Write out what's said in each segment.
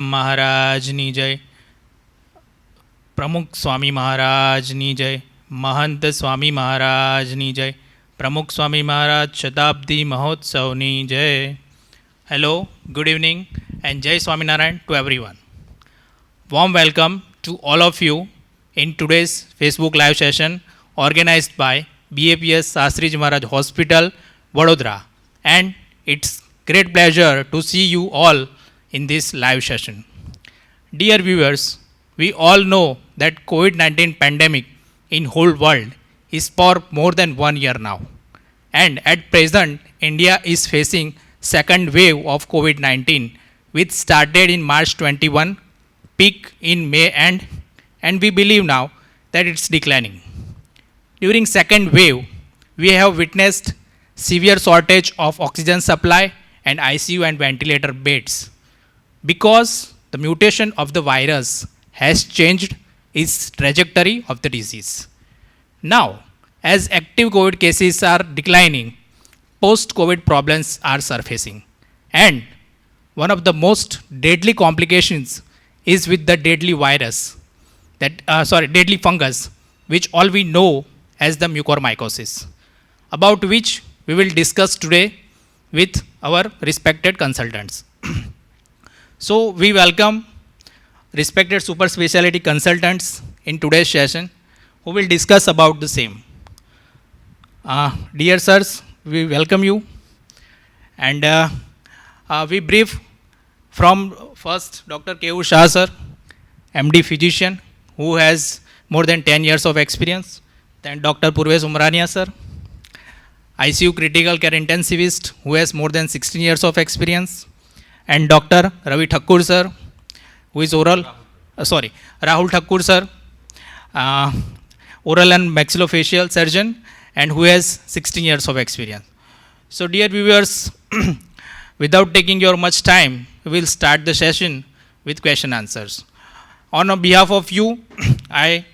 મહારાજની જય. પ્રમુખ સ્વામી મહારાજની જય. મહંત સ્વામી મહારાજની જય. પ્રમુખ સ્વામી મહારાજ શતાબ્દી મહોત્સવની જય. હેલો, ગુડ ઇવનિંગ એન્ડ જય Swaminarayan to everyone. Warm welcome to all of you in today's Facebook live session organized by BAPS Shastriji Maharaj Hospital, Vadodara. And it's great pleasure to see you all in this live session. Dear viewers, we all know that COVID-19 pandemic in whole world is for more than 1 year now. And at present, India is facing second wave of COVID-19, which started in March 21, peak in May end, and we believe now that it's declining. During second wave, we have witnessed severe shortage of oxygen supply and ICU and ventilator beds because the mutation of the virus has changed its trajectory of the disease. Now, as active COVID cases are declining, post-COVID problems are surfacing. And one of the most deadly complications is with the deadly virus, deadly fungus, which all we know as the mucormycosis, about which we will discuss today with our respected consultants. So we welcome respected super specialty consultants in today's session who will discuss about the same. Dear sirs, we welcome you, and we brief from first Dr. K.U. Shah sir, MD physician, who has more than 10 years of experience. Then Dr. Purvesh Umrania sir, ICU critical care intensivist, who has more than 16 years of experience. And Dr. Ravi Thakur sir, who is Rahul Thakur sir, oral and maxillofacial surgeon, and who has 16 years of experience. So dear viewers, without taking your much time, we will start the session with question answers. On behalf of you, I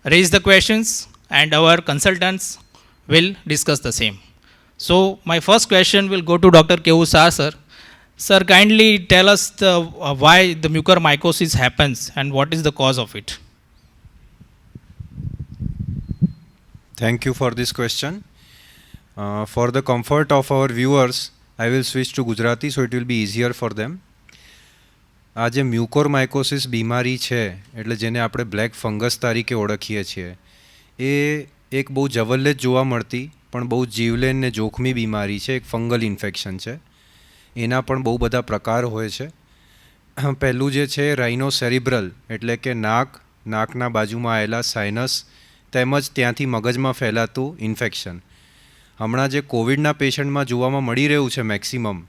raise the questions and our consultants will discuss the same. So my first question will go to Dr. K.U. Shah sir. Sir, kindly tell us why the mucormycosis happens and what is the cause of it. Thank you for this question. For the comfort of our viewers, I will switch to Gujarati so it will be easier for them. આ જે mucormycosis બીમારી છે એટલે જેને આપણે black fungus તરીકે ઓળખીએ છીએ એ એક બહુ જવલ્લે જ જોવા મળતી પણ બહુ જીવલેણ ને જોખમી બીમારી છે. એક ફંગલ ઇન્ફેક્શન છે. એના પણ બહુ બધા પ્રકાર હોય છે. પહેલું જે છે રાઇનોસેરિબ્રલ એટલે કે નાકના બાજુમાં આવેલા સાઇનસ તેમજ ત્યાંથી મગજમાં ફેલાતું ઇન્ફેક્શન. હમણાં જે કોવિડના પેશન્ટમાં જોવામાં મળી રહ્યું છે મેક્સિમમ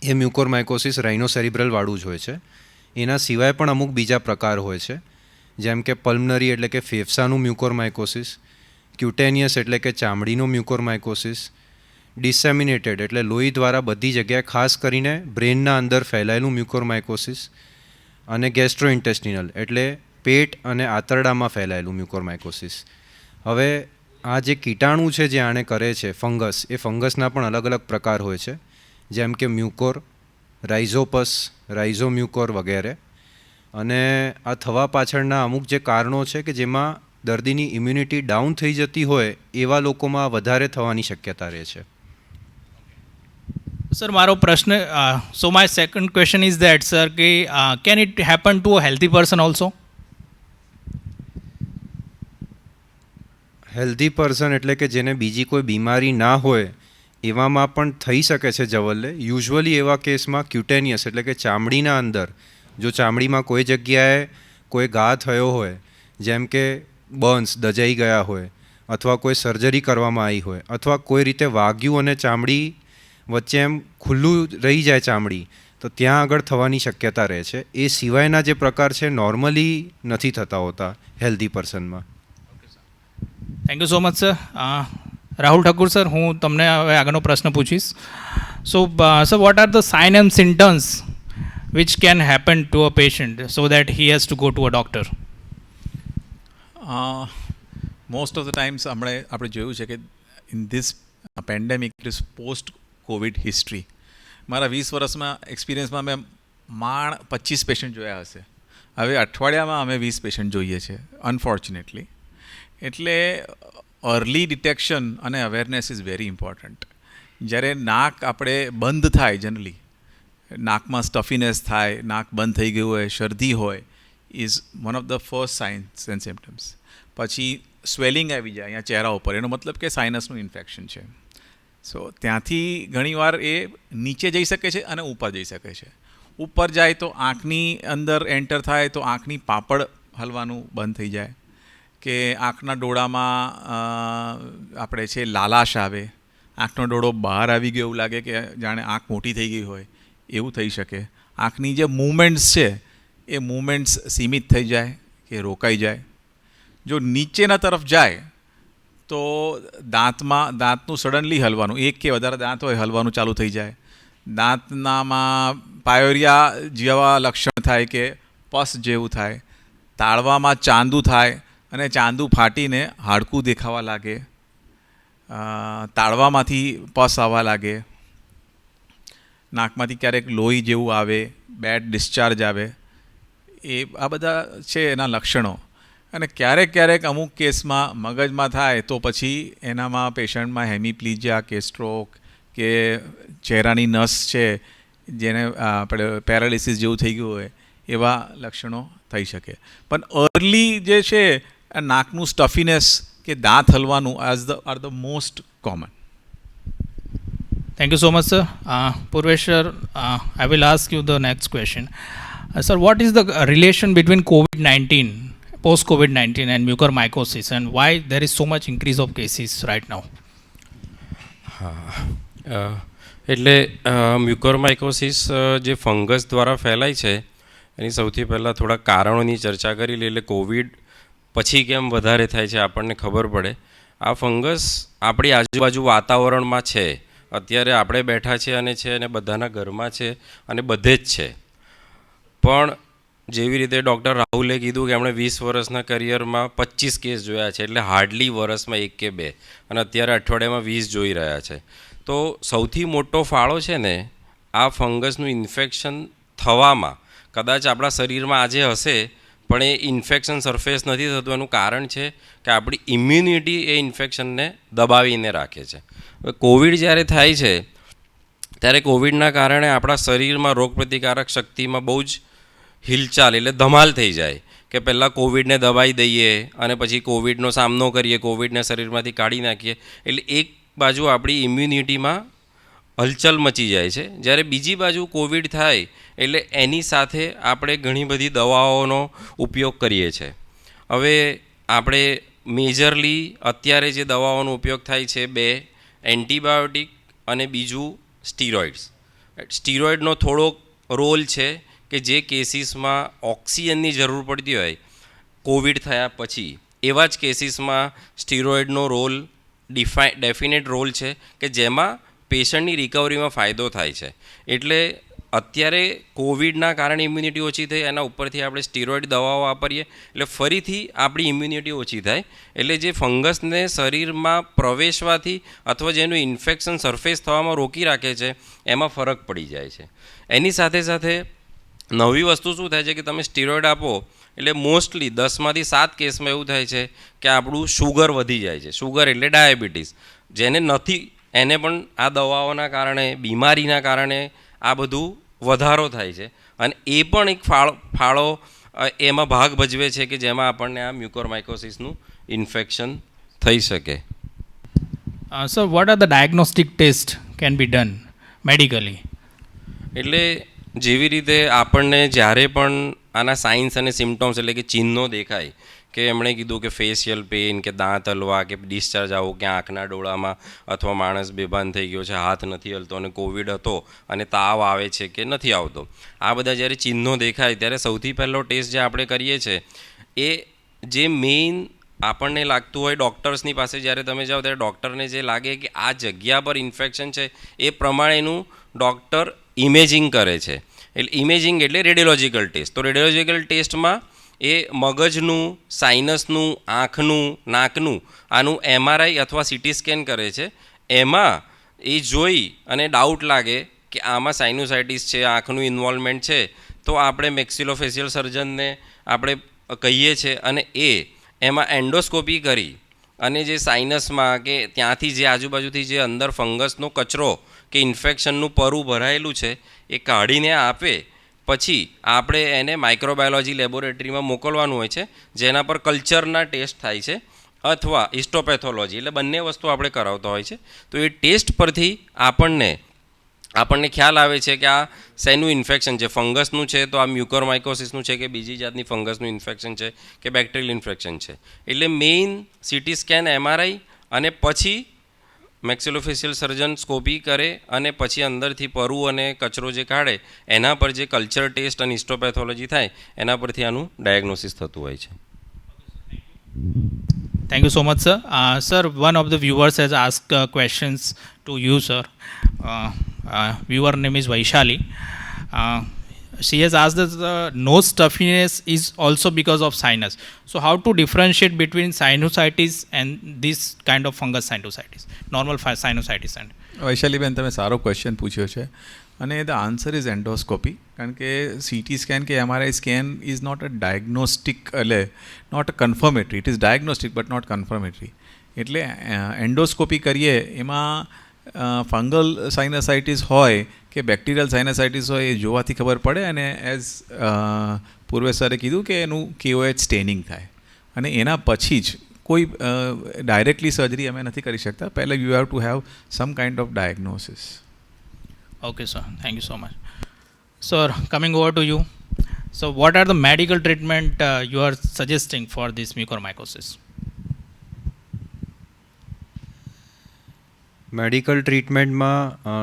એ મ્યુકોરમાઇકોસિસ રાઇનોસેરિબ્રલવાળું જ હોય છે. એના સિવાય પણ અમુક બીજા પ્રકાર હોય છે, જેમ કે પલ્મનરી એટલે કે ફેફસાનું મ્યુકોરમાઇકોસિસ, ક્યુટેનિયસ એટલે કે ચામડીનું મ્યુકોરમાઇકોસિસ, ડિસેમિનેટેડ એટલે લોહી દ્વારા બધી જગ્યાએ ખાસ કરીને બ્રેનના અંદર ફેલાયેલું મ્યુકોરમાઇકોસિસ, અને ગેસ્ટ્રોઇન્ટેસ્ટિનલ એટલે પેટ અને આંતરડામાં ફેલાયેલું મ્યુકોરમાઇકોસિસ. હવે આ જે કીટાણુ છે જે આણે કરે છે ફંગસ, એ ફંગસના પણ અલગ અલગ પ્રકાર હોય છે, જેમ કે મ્યુકોર, રાઇઝોપસ, રાઇઝોમ્યુકોર વગેરે. અને આ થવા પાછળના અમુક જે કારણો છે કે જેમાં દર્દીની ઇમ્યુનિટી ડાઉન થઈ જતી હોય એવા લોકોમાં વધારે થવાની શક્યતા રહે છે. Sir, મારો પ્રશ્ન, so my second question is that, sir, can it happen to a healthy person also? Healthy person એટલે કે જેને બીજી કોઈ બીમારી ના હોય એવામાં પણ થઈ શકે છે જવલ્લે. યુઝ્યુઅલી એવા કેસમાં ક્યુટેનિયસ એટલે કે ચામડીના અંદર જો ચામડીમાં કોઈ જગ્યાએ કોઈ ઘા થયો હોય, જેમ કે બર્ન્સ દજાઈ ગયા હોય, અથવા કોઈ સર્જરી કરવામાં આવી હોય, અથવા કોઈ રીતે વાગ્યું અને ચામડી વચ્ચે એમ ખુલ્લું રહી જાય ચામડી, તો ત્યાં આગળ થવાની શક્યતા રહે છે. એ સિવાયના જે પ્રકાર છે નોર્મલી નથી થતા હોતા હેલ્ધી પર્સનમાં. Thank you so much sir. Rahul Thakur sir, હું તમને હવે આગળનો પ્રશ્ન પૂછીશ. So sir, what are the sign and symptoms which can happen to a patient so that he has to go to a doctor? Most of the times આપણે જોયું છે કે in this pandemic it is post COVID history. મારા 20 વર્ષમાં એક્સપિરિયન્સમાં મેં માણ 25 patient જોયા હશે. હવે અઠવાડિયામાં અમે 20 પેશન્ટ જોઈએ છે અનફોર્ચ્યુનેટલી. એટલે અર્લી ડિટેક્શન અને અવેરનેસ ઇઝ વેરી ઇમ્પોર્ટન્ટ. જ્યારે નાક આપણે બંધ થાય, જનરલી નાકમાં સ્ટફીનેસ થાય, નાક બંધ થઈ ગયું હોય, શરદી હોય, is one of the first science and symptoms. પછી સ્વેલિંગ આવી જાય અહીંયા ચહેરા ઉપર, એનો મતલબ કે સાઇનસનું ઇન્ફેક્શન છે. સો ત્યાંથી ઘણીવાર એ નીચે જઈ શકે છે અને ઉપર જઈ શકે છે. ઉપર જાય તો આંખની અંદર એન્ટર થાય તો આંખની પાપડ હલવાનું બંધ થઈ જાય, કે આંખના ડોળામાં આપણે છે લાલાશ આવે, આંખનો ડોળો બહાર આવી ગયો એવું લાગે કે જાણે આંખ મોટી થઈ ગઈ હોય એવું થઈ શકે. આંખની જે મૂવમેન્ટ્સ છે એ મૂવમેન્ટ્સ સીમિત થઈ જાય કે રોકાઈ જાય. જો નીચેના તરફ જાય તો દાંતનું સડનલી હલવાનું, એક કે વધારે દાંત હોય હલવાનું ચાલુ થઈ જાય. દાંતનામાં પાયોરિયા જેવા લક્ષણ થાય કે પસ જેવું થાય. તાળવામાં ચાંદુ થાય અને ચાંદુ ફાટીને હાડકું દેખાવા લાગે. તાળવામાંથી પસ આવવા લાગે. નાકમાંથી ક્યારેક લોહી જેવું આવે, બેડ ડિસ્ચાર્જ આવે. આ બધા છે એના લક્ષણો. અને ક્યારેક અમુક કેસમાં મગજમાં થાય તો પછી એનામાં પેશન્ટમાં હેમિપ્લીજિયા કે સ્ટ્રોક કે ચહેરાની નસ છે જેને આપણે પેરાલિસિસ જેવું થઈ ગયું હોય એવા લક્ષણો થઈ શકે. પણ અર્લી જે છે નાકનું સ્ટફીનેસ કે દાંત હલવાનું are the most common. Thank you so much, sir. Purvesh sir, I will ask you the next question. Sir, what is the relation between COVID-19, post-COVID-19 and mucormycosis, and why there is so much increase of cases right now? એટલે mucormycosis જે fungus દ્વારા ફેલાય છે એની સૌથી પહેલાં થોડા કારણોની ચર્ચા કરી લઈએ. એટલે કોવિડ પછી કેમ વધારે થાય છે આપણને ખબર પડે. આ ફંગસ આપણી આજુબાજુ વાતાવરણમાં છે, અત્યારે આપણે બેઠા છે અને બધાના ઘરમાં છે અને બધે જ છે. પણ જેવી રીતે ડૉક્ટર રાહુલે કીધું કે એમણે 20 વર્ષના કરિયરમાં 25 કેસ જોયા છે, એટલે હાર્ડલી વર્ષમાં 1 કે 2, અને અત્યારે અઠવાડિયામાં 20 જોઈ રહ્યા છે. તો સૌથી મોટો ફાળો છે ને આ ફંગસનું ઇન્ફેક્શન થવામાં. કદાચ આપણા શરીરમાં આજે હશે પણ એ ઇન્ફેક્શન સરફેસ નથી થતું. એનું કારણ છે કે આપણી ઇમ્યુનિટી એ ઇન્ફેક્શનને દબાવીને રાખે છે. હવે કોવિડ જ્યારે થાય છે ત્યારે કોવિડના કારણે આપણા શરીરમાં રોગપ્રતિકારક શક્તિમાં બહુ જ હિલચાલ, એટલે ધમાલ થઈ જાય કે પહેલાં કોવિડને દબાઈ દઈએ અને પછી કોવિડનો સામનો કરીએ, કોવિડને શરીરમાંથી કાઢી નાખીએ. એટલે એક બાજુ આપણી ઇમ્યુનિટીમાં હલચલ મચી જાય છે, જ્યારે બીજી બાજુ કોવિડ થાય એટલે એની સાથે આપણે ઘણી બધી દવાઓનો ઉપયોગ કરીએ છીએ. હવે આપણે મેજરલી અત્યારે જે દવાઓનો ઉપયોગ થાય છે 2 એન્ટીબાયોટિક અને બીજું સ્ટીરોઇડ્સ. સ્ટીરોઇડનો થોડોક રોલ છે કે જે કેસીસમાં ઓક્સિજનની જરૂર પડતી હોય કોવિડ થયા પછી, એવા જ કેસીસમાં સ્ટીરોઇડનો રોલ ડેફિનેટ રોલ છે કે જેમાં પેશન્ટની રિકવરીમાં ફાયદો થાય છે. એટલે અત્યારે કોવિડના કારણે ઇમ્યુનિટી ઓછી થઈ, એના ઉપરથી આપણે સ્ટીરોઇડ દવાઓ વાપરીએ એટલે ફરીથી આપણી ઇમ્યુનિટી ઓછી થાય. એટલે જે ફંગસને શરીરમાં પ્રવેશવાથી અથવા જેનું ઇન્ફેક્શન સરફેસ થવામાં રોકી રાખે છે એમાં ફરક પડી જાય છે. એની સાથે સાથે નવી વસ્તુ શું થાય છે કે તમે સ્ટીરોઇડ આપો એટલે મોસ્ટલી 10માંથી 7 કેસમાં એવું થાય છે કે આપણું શુગર વધી જાય છે. શુગર એટલે ડાયાબિટીસ. જેને નથી એને પણ આ દવાઓના કારણે, બીમારીના કારણે આ બધું વધારો થાય છે, અને એ પણ એક ફાળો એમાં ભાગ ભજવે છે કે જેમાં આપણને આ મ્યુકોરમાઇકોસિસનું ઇન્ફેક્શન થઈ શકે. Sir, what are the diagnostic tests can be done medically? એટલે જેવી રીતે આપણને જ્યારે પણ આના સાઇન્સ અને સિમ્ટમ્સ એટલે કે ચિહ્નો દેખાય, કે એમણે કીધું કે ફેશિયલ પેઇન, કે દાંત હલવા, કે ડિસ્ચાર્જ આવો, કે આંખના ડોળામાં અથવા માણસ બેભાન થઈ ગયો છે, હાથ નથી હલતો અને કોવિડ હતો અને તાવ આવે છે કે નથી આવતો, આ બધા જ્યારે ચિહ્નો દેખાય ત્યારે સૌથી પહેલો ટેસ્ટ જે આપણે કરીએ છીએ એ જે મેઇન આપણને લાગતું હોય ડૉક્ટર્સની પાસે જ્યારે તમે જાઓ ત્યારે ડૉક્ટરને જે લાગે કે આ જગ્યા પર ઇન્ફેક્શન છે એ પ્રમાણેનું ડૉક્ટર ઇમેજિંગ કરે છે. એટલે ઇમેજિંગ એટલે રેડિયોલોજિકલ ટેસ્ટ. તો રેડિયોલોજિકલ ટેસ્ટમાં એ મગજનું, સાઇનસનું, આંખનું, નાકનું આનું MRI અથવા CT સ્કેન કરે છે. એમાં એ જોઈ અને ડાઉટ લાગે કે આમાં સાઇનોસાઇટિસ છે, આંખનું ઇન્વોલ્વમેન્ટ છે, તો આપણે મેક્સિલોફેશિયલ સર્જનને આપણે કહીએ છીએ અને એમાં એન્ડોસ્કોપી કરી અને જે સાઇનસમાં કે ત્યાંથી જે આજુબાજુથી જે અંદર ફંગસનો કચરો કે ઇન્ફેક્શનનું પરું ભરાયેલું છે એ કાઢીને આપે, પછી આપણે એને માઇક્રોબાયોલોજી લેબોરેટરીમાં મોકલવાનું હોય છે, જેના પર કલ્ચરના ટેસ્ટ થાય છે અથવા હિસ્ટોપેથોલોજી, એટલે બંને વસ્તુ આપણે કરાવતા હોય છે. તો એ ટેસ્ટ પરથી આપણને ખ્યાલ આવે છે કે આ શેનું ઇન્ફેક્શન છે, ફંગસનું છે તો આ મ્યુકોરમાઇકોસિસનું છે કે બીજી જાતની ફંગસનું ઇન્ફેક્શન છે કે બેક્ટેરિયલ ઇન્ફેક્શન છે. એટલે મેઇન સીટી સ્કેન, MRI અને પછી મેક્સિલોફેશિયલ સર્જન સ્કોપી કરે અને પછી અંદરથી પરુ અને કચરો જે કાઢે એના પર જે કલ્ચર ટેસ્ટ અને હિસ્ટોપેથોલોજી થાય એના પરથી આનું ડાયગ્નોસિસ થતું હોય છે. Thank you so much, sir. Sir, one of the viewers has asked questions to you, sir. Viewer name is Vaishali. She has asked that the nose stuffiness is also because of sinus. So, how to differentiate between sinusitis and this kind of fungus sinusitis, normal sinusitis? And વૈશાલીબેન, તમે સારો question પૂછ્યો છે અને the answer is endoscopy. કારણ કે CT scan કે MRI scan is not a diagnostic, એટલે not a confirmatory. It is diagnostic but not confirmatory. એટલે એન્ડોસ્કોપી કરીએ એમાં ફંગલ સાઇનસાઇટિસ હોય કે બેક્ટેરિયલ સાઇનસાઇટિસ હોય એ જોવાથી ખબર પડે, અને એઝ પૂર્વે સરે કીધું કે એનું KOH સ્ટેનિંગ થાય, અને એના પછી જ કોઈ ડાયરેક્ટલી સર્જરી અમે નથી કરી શકતા. પહેલાં you have to have sum kind of diagnosis. okay, sir. Thank you so much. Sir, coming over to you. So, what are the medical treatment you are suggesting for this mucormycosis? Medical ટ્રીટમેન્ટમાં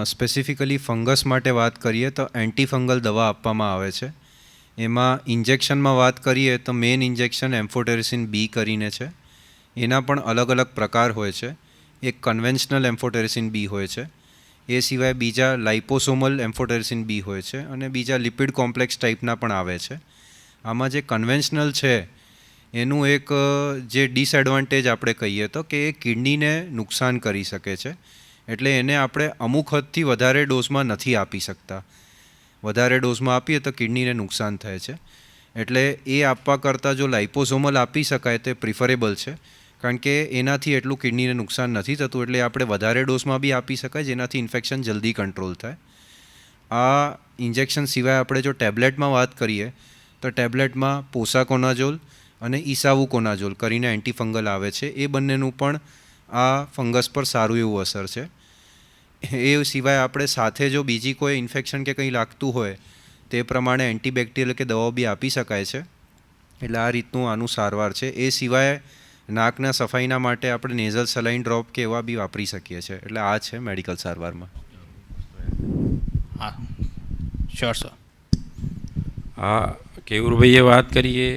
specifically fungus માટે વાત કરીએ તો antifungal દવા આપવામાં આવે છે. એમાં ઇન્જેક્શનમાં વાત કરીએ તો મેઇન ઇન્જેક્શન એમ્ફોટેરિસિન B કરીને છે. એના પણ અલગ અલગ પ્રકાર હોય છે. એક કન્વેન્શનલ એમ્ફોટેરિસિન B હોય છે, એ સિવાય બીજા લાઇપોસોમલ એમ્ફોટેરિસિન B હોય છે, અને બીજા લિપિડ કોમ્પ્લેક્સ ટાઈપના પણ આવે છે. આમાં જે કન્વેન્શનલ છે એનું એક જે ડિસએડવાન્ટેજ આપણે કહીએ તો કે એ કિડનીને નુકસાન કરી શકે છે, એટલે એને આપણે અમુક હદથી વધારે ડોઝમાં નથી આપી શકતા. વધારે ડોઝમાં આપીએ તો કિડનીને નુકસાન થાય છે, એટલે એ આપવા કરતાં જો લાઇપોસોમલ આપી શકાય તે પ્રિફરેબલ છે, કારણ કે એનાથી એટલું કિડનીને નુકસાન નથી થતું, એટલે આપણે વધારે ડોઝમાં બી આપી શકાય જેનાથી ઇન્ફેક્શન જલ્દી કંટ્રોલ થાય. આ ઇન્જેક્શન સિવાય આપણે જો ટેબ્લેટમાં વાત કરીએ તો ટેબ્લેટમાં પોસાકોનાઝોલ અને ઇસાવુકોનાઝોલ કરીને એન્ટીફંગલ આવે છે. એ બંનેનું પણ આ ફંગસ પર સારું એવું અસર છે. એ સિવાય આપણે સાથે જો બીજી કોઈ ઇન્ફેક્શન કે કંઈ લાગતું હોય તે પ્રમાણે એન્ટીબેક્ટેરિયલ કે દવાઓ બી આપી શકાય છે. એટલે આ રીતનું આનું સારવાર છે. એ સિવાય નાકના સફાઈના માટે આપણે નેઝલ સલાઇન ડ્રોપ કે એવા બી વાપરી શકીએ છીએ. એટલે આ છે મેડિકલ સારવારમાં. Sure, sir. હા, કેવુરભાઈએ વાત કરીએ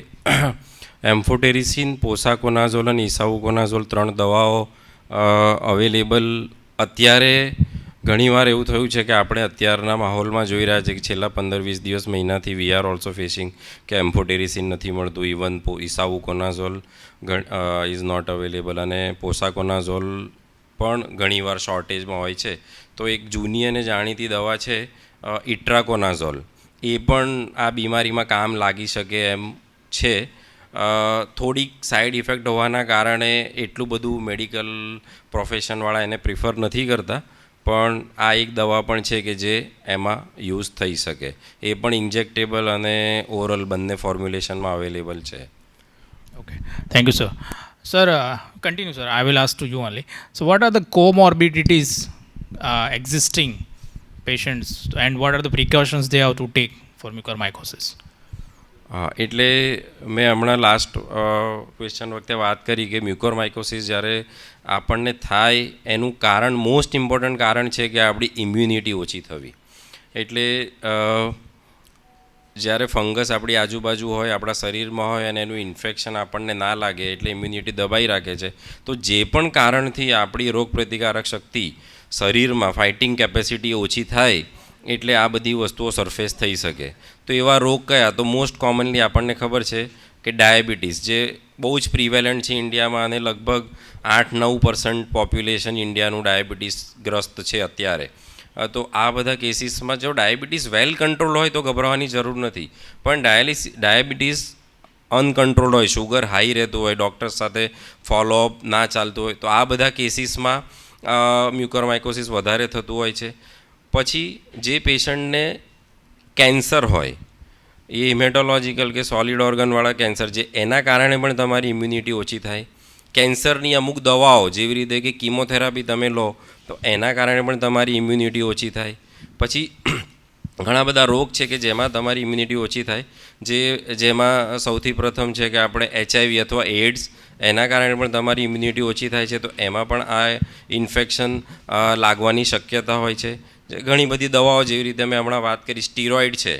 એમ્ફોટેરિસિન, પોસાકોનાઝોલ અને ઇસાવુકોનાઝોલ 3 દવાઓ અવેલેબલ અત્યારે ઘણીવાર એવું થયું છે કે આપણે અત્યારના માહોલમાં જોઈ રહ્યા છે કે છેલ્લા 15-20 દિવસ મહિનાથી વી આર ઓલ્સો ફેસિંગ કે એમ્ફોટેરિસિન નથી મળતું, ઇવન ઇસાવુકોનાઝોલ ઇઝ નોટ અવેલેબલ, અને પોસાકોનાઝોલ પણ ઘણીવાર શોર્ટેજમાં હોય છે. તો એક જૂની અને જાણીતી દવા છે ઇટ્રાકોનાઝોલ, એ પણ આ બીમારીમાં કામ લાગી શકે એમ છે. થોડીક સાઈડ ઇફેક્ટ હોવાના કારણે એટલું બધું મેડિકલ પ્રોફેશનવાળા એને પ્રિફર નથી કરતા, પણ આ એક દવા પણ છે કે જે એમાં યુઝ થઈ શકે. એ પણ ઇન્જેક્ટેબલ અને ઓરલ બંને ફોર્મ્યુલેશનમાં અવેલેબલ છે. Okay, thank you, sir. Sir, continue, sir. I will ask to you only. So, what are the comorbidities existing patients, and what are the precautions they have to take for mucormycosis? એટલે મેં હમણાં last question વખતે વાત કરી કે mucormycosis જ્યારે આપણને થાય એનું કારણ, મોસ્ટ ઇમ્પોર્ટન્ટ કારણ છે કે આપણી ઇમ્યુનિટી ઓછી થવી. એટલે જ્યારે ફંગસ આપણી આજુબાજુ હોય, આપણા શરીરમાં હોય અને એનું ઇન્ફેક્શન આપણને ના લાગે એટલે ઇમ્યુનિટી દબાઈ રાખે છે. તો જે પણ કારણથી આપણી રોગપ્રતિકારક શક્તિ શરીરમાં ફાઇટિંગ કેપેસિટી ઓછી થાય એટલે આ બધી વસ્તુઓ સરફેસ થઈ શકે. તો એવા રોગ કયા? તો મોસ્ટ કોમનલી આપણને ખબર છે કે ડાયાબિટીસ, જે બહુ જ પ્રિવેલન્ટ છે ઇન્ડિયામાં, અને લગભગ 8-9% પોપ્યુલેશન ઇન્ડિયાનું ડાયાબિટીસ ગ્રસ્ત છે અત્યારે. તો આ બધા કેસીસમાં જો ડાયાબિટીસ વેલ કંટ્રોલ હોય તો ગભરાવાની જરૂર નથી, પણ ડાયાબિટીસ અનકંટ્રોલ હોય, શુગર હાઈ રહેતું હોય, ડૉક્ટર સાથે ફોલોઅપ ના ચાલતું હોય, તો આ બધા કેસીસમાં મ્યુકોરમાઇકોસિસ વધારે થતું હોય છે. પછી જે પેશન્ટને કેન્સર હોય, એ હિમેટોલોજીકલ કે સોલિડ ઓર્ગનવાળા કેન્સર, જે એના કારણે પણ તમારી ઇમ્યુનિટી ઓછી થાય. કેન્સરની અમુક દવાઓ જેવી રીતે કે કીમોથેરાપી તમે લો તો એના કારણે પણ તમારી ઇમ્યુનિટી ઓછી થાય. પછી ઘણા બધા રોગ છે કે જેમાં તમારી ઇમ્યુનિટી ઓછી થાય, જેમાં સૌથી પ્રથમ છે કે આપણે HIV અથવા એડ્સ, એના કારણે પણ તમારી ઇમ્યુનિટી ઓછી થાય છે, તો એમાં પણ આ ઇન્ફેક્શન લાગવાની શક્યતા હોય છે. ઘણી બધી દવાઓ જેવી રીતે મેં હમણાં વાત કરી, સ્ટીરોઇડ છે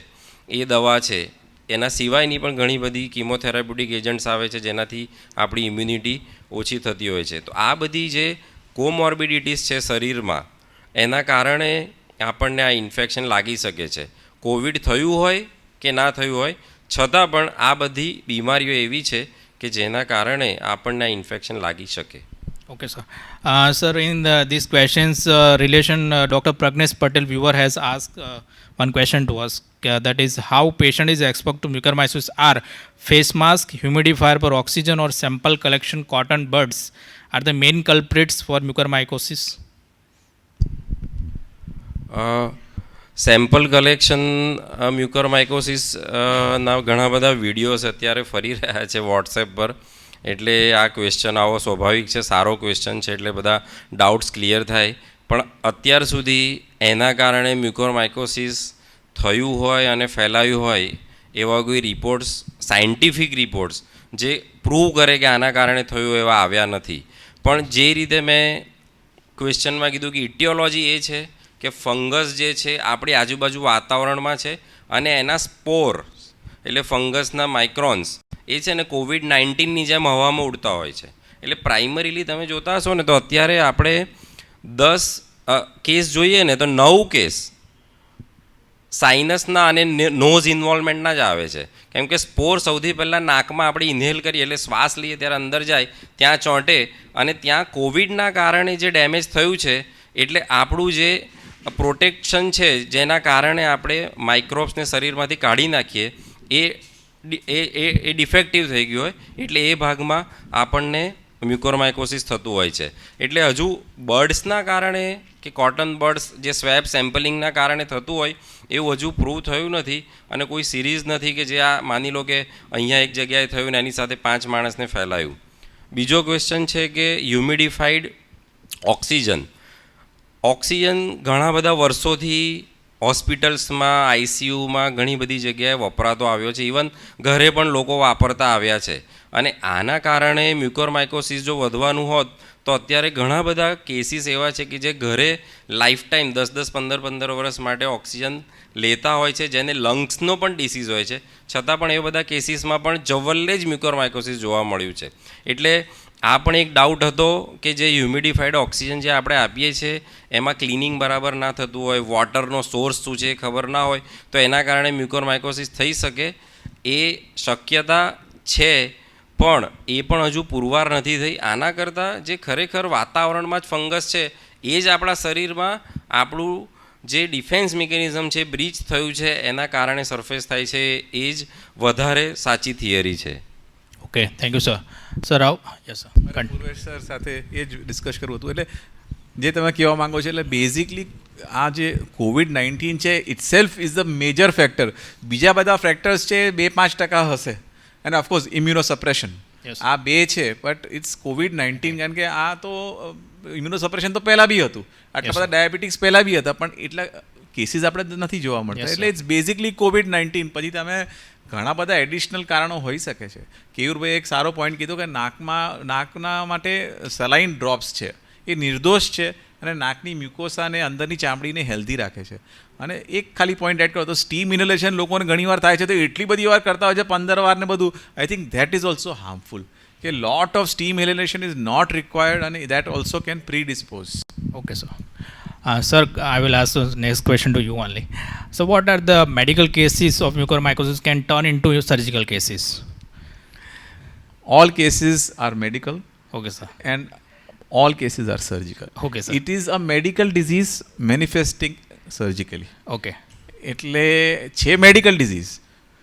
એ દવા છે, એના સિવાયની પણ ઘણી બધી કીમોથેરાપ્યુટિક એજન્ટ્સ આવે છે જેનાથી આપણી ઇમ્યુનિટી ઓછી થતી હોય છે. તો આ બધી જે કોમોર્બિડિટીઝ છે શરીરમાં, એના કારણે આપણને આ ઇન્ફેક્શન લાગી શકે છે. કોવિડ થયું હોય કે ના થયું હોય, છતાં પણ આ બધી બીમારીઓ એવી છે કે જેના કારણે આપણને આ ઇન્ફેક્શન લાગી શકે. Okay, sir. Sir, in these questions relation, Dr. Pragnesh Patel, viewer, has asked one question to us. That is, how patient is exposed to mucormycosis are face mask, humidifier for oxygen, or sample collection cotton buds are the main culprits for mucormycosis? Sample collection mucormycosis ના ઘણા બધા videos અત્યારે ફરી રહ્યા છે WhatsApp પર, એટલે આ ક્વેશ્ચન આવો સ્વાભાવિક છે, સારો ક્વેશ્ચન છે, એટલે બધા ડાઉટ્સ ક્લિયર થાય. પણ અત્યાર સુધી એના કારણે મ્યુકોરમાઇકોસિસ થયું હોય અને ફેલાયું હોય એવા કોઈ રિપોર્ટ્સ, સાયન્ટિફિક રિપોર્ટ્સ જે પ્રૂવ કરે કે આના કારણે થયું એવા આવ્યા નથી. પણ જે રીતે મેં ક્વેશ્ચનમાં કીધું કે ઇટિયોલોજી એ છે કે ફંગસ જે છે આપણી આજુબાજુ વાતાવરણમાં છે અને એના સ્પોર એટલે ફંગસના માઇક્રોન્સ એ છે ને COVID-19ની જેમ હવામાં ઉડતા હોય છે. એટલે પ્રાઇમરીલી તમે જોતા હશો ને તો અત્યારે આપણે 10 કેસ જોઈએ ને તો 9 કેસ સાઇનસના અને નોઝ ઇન્વોલ્વમેન્ટના જ આવે છે. કેમ કે સ્પોર સૌથી પહેલાં નાકમાં આપણે ઇન્હેલ કરીએ એટલે શ્વાસ લઈએ ત્યારે અંદર જાય, ત્યાં ચોંટે અને ત્યાં કોવિડના કારણે જે ડેમેજ થયું છે એટલે આપણું જે પ્રોટેક્શન છે જેના કારણે આપણે માઇક્રોબ્સને શરીરમાંથી કાઢી નાખીએ એ ડિફેક્ટિવ થઈ ગયું હોય, એટલે એ ભાગમાં આપણને મ્યુકોરમાઇકોસિસ થતું હોય છે. એટલે હજુ બર્ડ્સના કારણે કે કોટન બર્ડ્સ જે સ્વેબ સેમ્પલિંગના કારણે થતું હોય એવું હજુ પ્રૂવ થયું નથી, અને કોઈ સિરીઝ નથી કે જે આ માની લો કે અહીંયા એક જગ્યાએ થયું ને એની સાથે 5 માણસને ફેલાયું. બીજો ક્વેશ્ચન છે કે હ્યુમિડિફાઈડ ઓક્સિજન ઘણા બધા વર્ષોથી હોસ્પિટલ્સમાં, ICUમાં ઘણી બધી જગ્યાએ વપરાતો આવ્યો છે, ઇવન ઘરે પણ લોકો વાપરતા આવ્યા છે. અને આના કારણે મ્યુકોરમાઇકોસિસ જો વધવાનું હોત તો અત્યારે ઘણા બધા કેસીસ એવા છે કે જે ઘરે લાઈફ ટાઈમ 10-15 વર્ષ માટે ઓક્સિજન લેતા હોય છે, જેને લંગ્સનો પણ ડિસીઝ હોય છે, છતાં પણ એ બધા કેસીસમાં પણ જવલ્લે જ મ્યુકોરમાઇકોસિસ જોવા મળ્યું છે. એટલે આ પણ એક ડાઉટ હતો કે જે હ્યુમિડિફાઈડ ઓક્સિજન જે આપણે આપીએ છીએ એમાં ક્લિનિંગ બરાબર ના થતું હોય, વોટરનો સોર્સ શું છે એ ખબર ના હોય, તો એના કારણે મ્યુકોરમાઇકોસિસ થઈ શકે એ શક્યતા છે, પણ એ પણ હજુ પુરવાર નથી થઈ. આના કરતાં જે ખરેખર વાતાવરણમાં જ ફંગસ છે એ જ આપણા શરીરમાં આપણું જે ડિફેન્સ મિકેનિઝમ છે બ્રીચ થયું છે એના કારણે સરફેસ થાય છે, એ જ વધારે સાચી થિયરી છે. Okay, thank you, sir. Sir, yes, sir. Purvesh sir સાથે એ જ ડિસ્કસ કરવું હતું. એટલે જે તમે કહેવા માંગો છો, એટલે બેઝિકલી આ જે COVID-19 છે itself is the major factor. બીજા બધા ફેક્ટર્સ છે 2-5% હશે, અને ઓફકોર્સ ઇમ્યુનોસપ્રેશન, આ બે છે. બટ ઇટ્સ COVID-19, કારણ કે આ તો ઇમ્યુનોસપ્રેશન તો પહેલાં બી હતું, આટલા બધા ડાયાબિટીક્સ પહેલાં બી હતા, પણ એટલા કેસીસ આપણે નથી જોવા મળતા. એટલે ઇટ્સ બેઝિકલી COVID-19. પછી તમે ઘણા બધા એડિશનલ કારણો હોઈ શકે છે. કેયુરભાઈ એક સારો પોઈન્ટ કીધો કે નાકના માટે સલાઇન ડ્રોપ્સ છે એ નિર્દોષ છે અને નાકની મ્યુકોસાને અંદરની ચામડીને હેલ્ધી રાખે છે. અને એક ખાલી પોઈન્ટ એડ કરો તો સ્ટીમ ઇનહેલેશન લોકોને ઘણીવાર થાય છે, તો એટલી બધી વાર કરતા હોય છે 15 વાર ને બધું. I think that is also harmful, કે lot of steam inhalation is not required, અને that also can predispose. Okay, sir. Sir, I will ask the next question to you only. So, what are the medical cases of mucormycosis can turn into surgical cases? All cases are medical. Okay, sir. And all cases are surgical. Okay, sir. It is a medical disease manifesting surgically. Okay. એટલે છે medical disease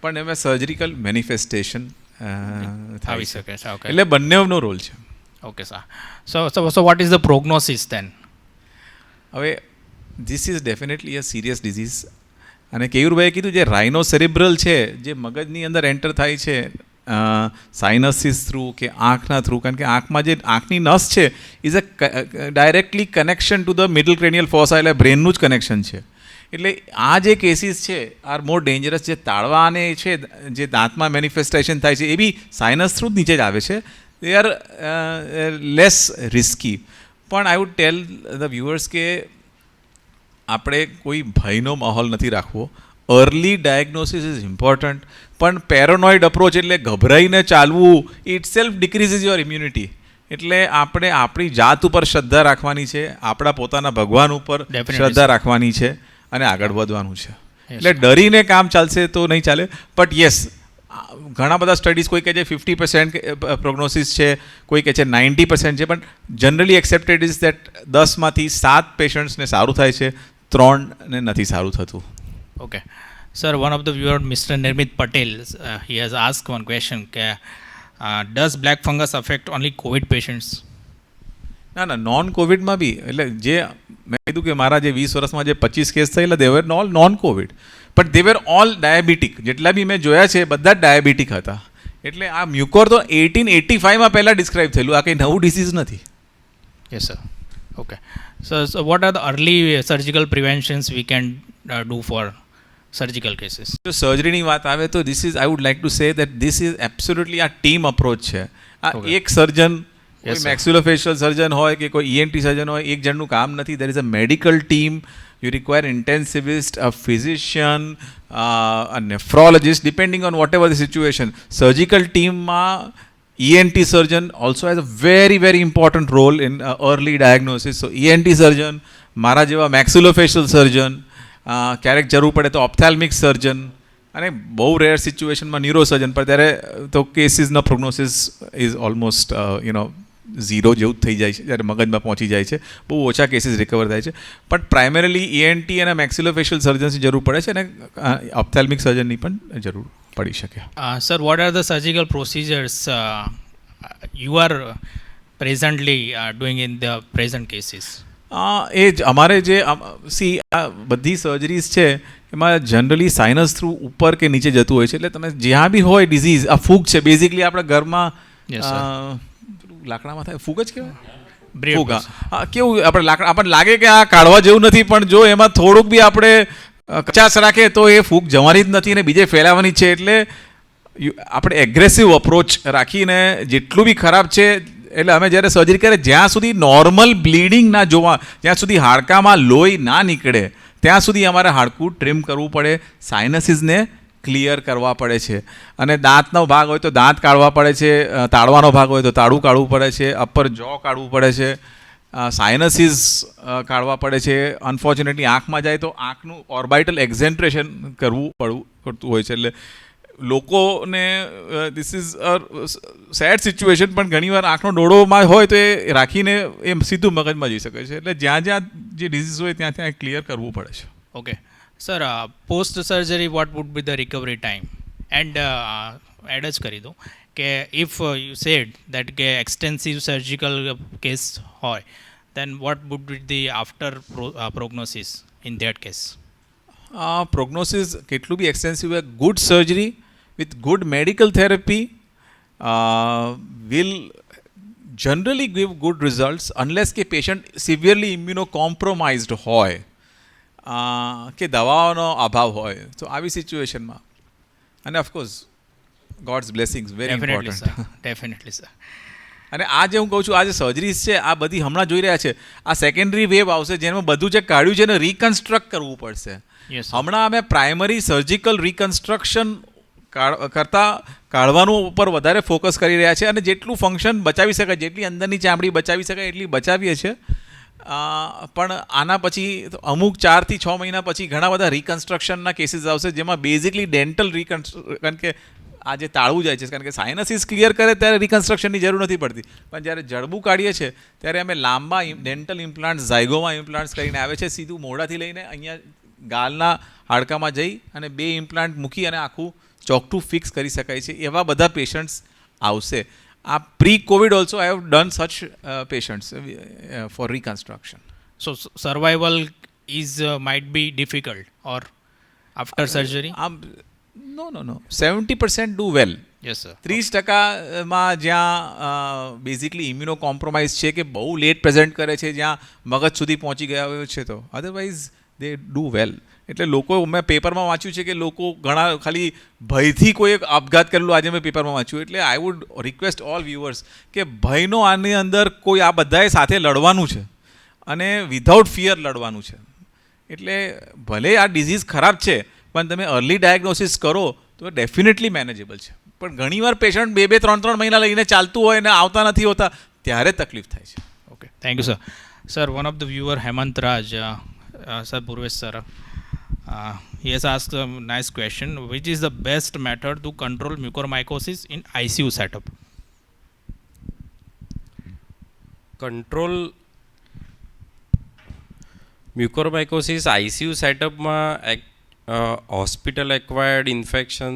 પણ એમાં surgical manifestation થાય આવી છે. શકે છે. Okay. એટલે બંનેનો રોલ છે. Okay sir. So what is the prognosis then? હવે this is definitely a serious disease. અને કેયુરભાઈએ કીધું જે રાઇનો સેરિબ્રલ છે, જે મગજની અંદર એન્ટર થાય છે સાઇનસીસ થ્રુ કે આંખના થ્રુ, કારણ કે આંખમાં જે આંખની નસ છે is a directly connection to the middle cranial fossa, એટલે બ્રેનનું જ કનેક્શન છે. એટલે આ જે કેસીસ છે આર મોર ડેન્જરસ. જે તાળવાને છે, જે દાંતમાં મેનિફેસ્ટેશન થાય છે, એ બી સાઇનસ થ્રુ જ નીચે જ આવે છે. They are less risky. પણ I would tell the viewers કે આપણે કોઈ ભયનો માહોલ નથી રાખવો. અર્લી ડાયગ્નોસિસ ઇઝ ઇમ્પોર્ટન્ટ, પણ પેરાનોઇડ અપ્રોચ એટલે ગભરાઈને ચાલવું ઇટ સેલ્ફ ડિક્રીઝિસ યોર ઇમ્યુનિટી. એટલે આપણે આપણી જાત ઉપર શ્રદ્ધા રાખવાની છે, આપણા પોતાના ભગવાન ઉપર શ્રદ્ધા રાખવાની છે અને આગળ વધવાનું છે. એટલે ડરીને કામ ચાલશે તો નહીં ચાલે. બટ યસ, ઘણા બધા સ્ટડીઝ કોઈ કહે છે 50% પ્રોગ્નોસિસ છે, કોઈ કહે છે 90% છે, પણ જનરલી એક્સેપ્ટેડ ઇઝ દેટ 10માંથી 7 પેશન્ટ્સને સારું થાય છે, 3ને નથી સારું થતું. Okay. Sir, one of the viewer, Mr. Nirmit Patel, he has asked one question. Does black fungus affect only COVID patients? ના, નોન કોવિડમાં બી. એટલે જે મેં કીધું કે મારા જે 20 વર્ષમાં જે 25 કેસ થયેલા they were all non covid, but they were all diabetic. જેટલા બી મેં જોયા છે બધા જ ડાયાબિટિક હતા. એટલે આ મ્યુકોર તો 1885માં પહેલાં ડિસ્ક્રાઇબ થયેલું, આ કંઈ નવું ડિસીઝ નથી. Yes, sir. Okay. So what are the early surgical preventions we can do for surgical cases? જો સર્જરીની વાત આવે તો this is I would like to say that this is absolutely આ ટીમ અપ્રોચ છે. આ એક સર્જન, કોઈ મેક્સ્યુલોફેશિયલ સર્જન હોય કે કોઈ ENT સર્જન હોય, એક જણનું કામ નથી. There is a medical team. You require intensivist, a physician, a nephrologist, depending on whatever the situation. Surgical team ma ENT surgeon also has a very very important role in early diagnosis. So ENT surgeon, મારા જેવા maxillofacial surgeon, ક્યારેક જરૂર પડે તો ophthalmic સર્જન, અને બહુ rare સિચ્યુએશનમાં neurosurgeon. પણ ત્યારે તો કેસીસનો પ્રોગ્નોસિસ ઇઝ ઓલમોસ્ટ ઝીરો જેવું જ થઈ જાય છે જ્યારે મગજમાં પહોંચી જાય છે. બહુ ઓછા કેસીસ રિકવર થાય છે. પણ પ્રાઇમરીલી ENT અને મેક્સિલોફેશિયલ સર્જન્સની જરૂર પડે છે, અને ઓપ્થેલ્મિક સર્જનની પણ જરૂર પડી શકે. Sir, what are the surgical procedures you are presently doing in the present cases? એ જ અમારે જે આ બધી સર્જરીઝ છે એમાં જનરલી સાઇનસ થ્રુ ઉપર કે નીચે જતું હોય છે. એટલે તમે જ્યાં બી હોય ડિઝીઝ, આ ફૂગ છે બેઝિકલી આપણા ઘરમાં લાકડામાં થાય ફૂગ જ કહેવાય. ફૂગ, હા, કેવું આપણે લાકડા આપણને લાગે કે આ કાઢવા જેવું નથી, પણ જો એમાં થોડુંક બી આપણે કચાશ રાખે તો એ ફૂગ જવાની જ નથી અને બીજે ફેલાવાની છે. એટલે આપણે એગ્રેસિવ અપ્રોચ રાખીને જેટલું બી ખરાબ છે, એટલે અમે જ્યારે સર્જરી કરીએ જ્યાં સુધી નોર્મલ બ્લીડિંગ ના જોવા, જ્યાં સુધી હાડકામાં લોહી ના નીકળે ત્યાં સુધી અમારે હાડકું ટ્રીમ કરવું પડે, સાઇનસીસને ક્લિયર કરવા પડે છે. અને દાંતનો ભાગ હોય તો દાંત કાઢવા પડે છે, તાળવાનો ભાગ હોય તો તાળું કાઢવું પડે છે, અપર જો કાઢવું પડે છે, સાઇનસીસ કાઢવા પડે છે. અનફોર્ચ્યુનેટલી આંખમાં જાય તો આંખનું ઓર્બાઇટલ એક્ઝેન્ટ્રેશન કરવું પડતું હોય છે. એટલે લોકોને this is a sad situation, પણ ઘણીવાર આંખનો ડોળોમાં હોય તો એ રાખીને એ સીધું મગજમાં જઈ શકે છે. એટલે જ્યાં જ્યાં જે ડિઝીઝ હોય ત્યાં ત્યાં ક્લિયર કરવું પડે છે. Okay. Sir, post surgery what would be the recovery time? And add જ કરી દો કે if you said that કે extensive surgical case હોય, then what would be the after prognosis in that case? પ્રોગ્નોસિસ કેટલું બી એક્સટેન્સિવ હોય, good surgery with good medical therapy will generally give good results unless કે patient severely ઇમ્યુનોકોમ્પ્રોમાઇઝડ હોય કે દવાઓનો અભાવ હોય. તો આવી સિચ્યુએશનમાં, અને of course gods blessings very important. Definitely, sir. અને આ જે હું કહું છું, આ જે સર્જરીઝ છે આ બધી હમણાં જોઈ રહ્યા છે, આ સેકન્ડરી વેવ આવશે જેમાં બધું જે કાઢ્યું છે એને રિકન્સ્ટ્રક્ટ કરવું પડશે. Yes, sir. હમણાં અમે પ્રાઇમરી સર્જિકલ રિકન્સ્ટ્રક્શન કરતાં કાઢવાનું ઉપર વધારે ફોકસ કરી રહ્યા છે, અને જેટલું ફંક્શન બચાવી શકાય, જેટલી અંદરની ચામડી બચાવી શકાય એટલી બચાવીએ છીએ. પણ આના પછી અમુક 4 થી 6 મહિના પછી ઘણા બધા રિકન્સ્ટ્રક્શનના કેસીસ આવશે જેમાં બેઝિકલી ડેન્ટલ કારણ કે આ જે તાળવું જાય છે, કારણ કે સાઇનસીસ ક્લિયર કરે ત્યારે રિકન્સ્ટ્રક્શનની જરૂર નથી પડતી, પણ જ્યારે જડબું કાઢીએ છીએ ત્યારે અમે લાંબા ડેન્ટલ ઇમ્પ્લાન્ટ્સ, ઝાયગોમા ઇમ્પ્લાન્ટ્સ કરીને આવે છે, સીધું મોઢાથી લઈને અહીંયા ગાલના હાડકામાં જઈ અને 2 ઇમ્પ્લાન્ટ મૂકી અને આખું ચોકઠું ફિક્સ કરી શકાય છે. એવા બધા પેશન્ટ્સ આવશે. આ pre covid also I have done such patients for reconstruction. So survival is might be difficult or after surgery. No 70% do well. Yes sir. 30%માં જ્યાં બેઝિકલી ઇમ્યુનો કોમ્પ્રોમાઇઝ છે કે બહુ લેટ પ્રેઝન્ટ કરે છે, જ્યાં મગજ સુધી પહોંચી ગયા હોય છે, તો અધરવાઇઝ દે ડુ વેલ. એટલે લોકો, મેં પેપરમાં વાંચ્યું છે કે લોકો ઘણા ખાલી ભયથી કોઈ એક આપઘાત કરેલું આજે મેં પેપરમાં વાંચ્યું. એટલે I would request all viewers કે ભયનો આની અંદર કોઈ, આ બધાએ સાથે લડવાનું છે અને વિધાઉટ ફિયર લડવાનું છે. એટલે ભલે આ ડિઝીઝ ખરાબ છે, પણ તમે અર્લી ડાયગ્નોસિસ કરો તો ડેફિનેટલી મેનેજેબલ છે. પણ ઘણીવાર પેશન્ટ 2-2, 3-3 મહિના લઈને ચાલતું હોય ને આવતા નથી હોતા, ત્યારે તકલીફ થાય છે. Okay, thank you sir. Sir, one of the viewer Hemant Raj, sir Purvesh sir, he has asked a nice question. Which is the best method to control mucormycosis in ICU setup? Control mucormycosis ICU સેટઅપમાં hospital acquired infection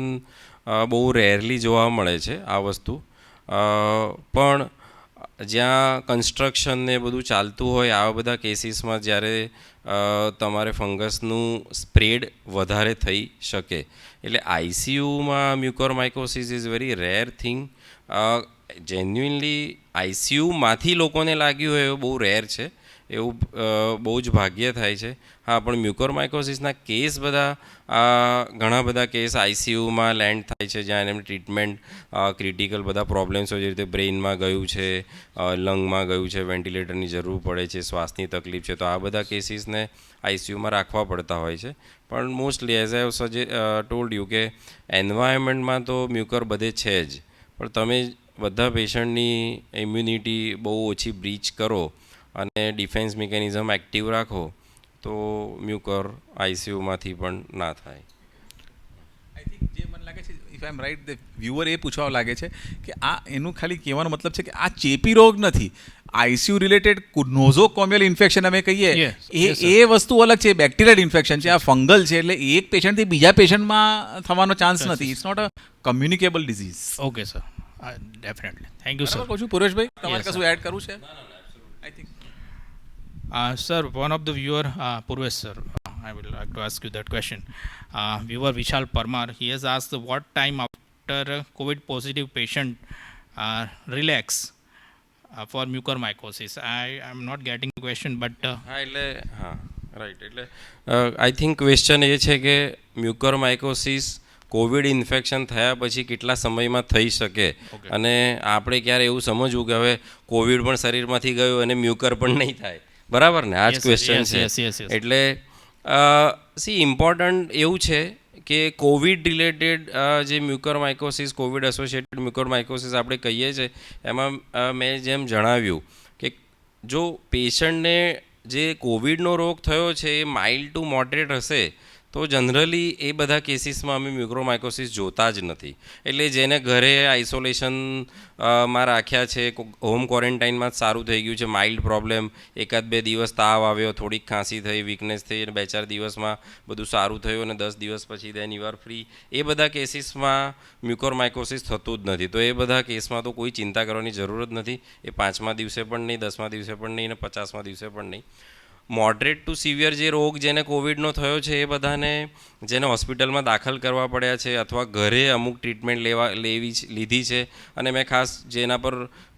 બહુ rarely જોવા મળે છે આ વસ્તુ. પણ જ્યાં construction ને બધું ચાલતું હોય આવા બધા કેસીસમાં જ્યારે તમારે ફંગસનું સ્પ્રેડ વધારે થઈ શકે, એટલે આઈસીયુમાં mucormycosis is very rare thing. Genuinely આઈસીયુમાંથી લોકોને લાગ્યું હોય એવું બહુ રેર છે, એવું બહુ જ ભાગ્ય થાય છે. હા, પણ મ્યુકોરમાઇકોસિસના કેસ બધા, ઘણા બધા કેસ આઈસીયુમાં લેન્ડ થાય છે, જ્યાં એમની ટ્રીટમેન્ટ ક્રિટિકલ બધા પ્રોબ્લેમ્સ હોય, જે રીતે બ્રેઇનમાં ગયું છે, લંગમાં ગયું છે, વેન્ટિલેટરની જરૂર પડે છે, શ્વાસની તકલીફ છે, તો આ બધા કેસીસને આઈસીયુમાં રાખવા પડતા હોય છે. પણ mostly as I told you કે એન્વાયરમેન્ટમાં તો મ્યુકોર બધે છે જ, પણ તમે બધા પેશન્ટની ઇમ્યુનિટી બહુ ઓછી બ્રીચ કરો અને ડિફેન્સ મિકેનિઝમ એક્ટિવ રાખો તો મ્યુકોર આઈસીયુમાંથી પણ ના થાય. આઈ થિંક જે મને લાગે છે, if I am right, the viewer એ પૂછવા લાગે છે કે આ એનું ખાલી કહેવાનો મતલબ છે કે આ ચેપી રોગ નથી. આઈસીયુ રિલેટેડ નોઝોકોમિયલ ઇન્ફેક્શન અમે કહીએ, એ વસ્તુ અલગ છે, બેક્ટેરિયલ ઇન્ફેક્શન છે, આ ફંગલ છે. એટલે એક પેશન્ટથી બીજા પેશન્ટમાં થવાનો ચાન્સ નથી. It's not a communicable disease. Okay sir, definitely. Thank you sir. કહું છું પુરેશભાઈ, તમારે Yes, કશું એડ કરવું છે? I think Sir, one of the viewer, Purvesh sir, I would like to ask you that question. Viewer Vishal Parmar, he has asked what time after a COVID positive patient relax for mucormycosis. I am not getting the question, but હા, એટલે હા right, એટલે I think question એ છે કે mucormycosis Covid infection થયા પછી કેટલા સમયમાં થઈ શકે, અને આપણે ક્યારે એવું સમજવું કે હવે કોવિડ પણ શરીરમાંથી ગયું અને મ્યુકર પણ નહીં થાય, બરાબર ને? આ જ Yes, ક્વેશ્ચન yes, છે. yes, yes, yes. એટલે ઇમ્પોર્ટન્ટ એવું છે કે કોવિડ રિલેટેડ જે મ્યુકોરમાઇકોસિસ, કોવિડ એસોસિએટેડ મ્યુકોરમાઇકોસિસ આપણે કહીએ છીએ, એમાં મેં જેમ જણાવ્યું કે જો પેશન્ટને જે કોવિડનો રોગ થયો છે એ માઇલ્ડ ટુ મોડરેટ હશે તો જનરલી એ બધા કેસીસમાં અમે મ્યુકોરમાઇકોસિસ જોતા જ નથી. એટલે જેને ઘરે આઇસોલેશનમાં રાખ્યા છે, હોમ ક્વોરન્ટાઇનમાં જ સારું થઈ ગયું છે, માઇલ્ડ પ્રોબ્લેમ, 1-2 દિવસ તાવ આવ્યો, થોડીક ખાંસી થઈ, વીકનેસ થઈ, અને 2-4 દિવસમાં બધું સારું થયું અને 10 દિવસ પછી દેન યુ આર ફ્રી, એ બધા કેસીસમાં મ્યુકોરમાઇકોસિસ થતું જ નથી. તો એ બધા કેસમાં તો કોઈ ચિંતા કરવાની જરૂર જ નથી. એ 5મા દિવસે પણ નહીં, 10મા દિવસે પણ નહીં, અને 50મા દિવસે પણ નહીં. મોડરેટ ટુ સિવિયર જે રોગ જેને કોવિડનો થયો છે એ બધાને જેને હોસ્પિટલમાં દાખલ કરવા પડ્યા છે અથવા ઘરે અમુક ટ્રીટમેન્ટ લીધી છે, અને મેં ખાસ જેના પર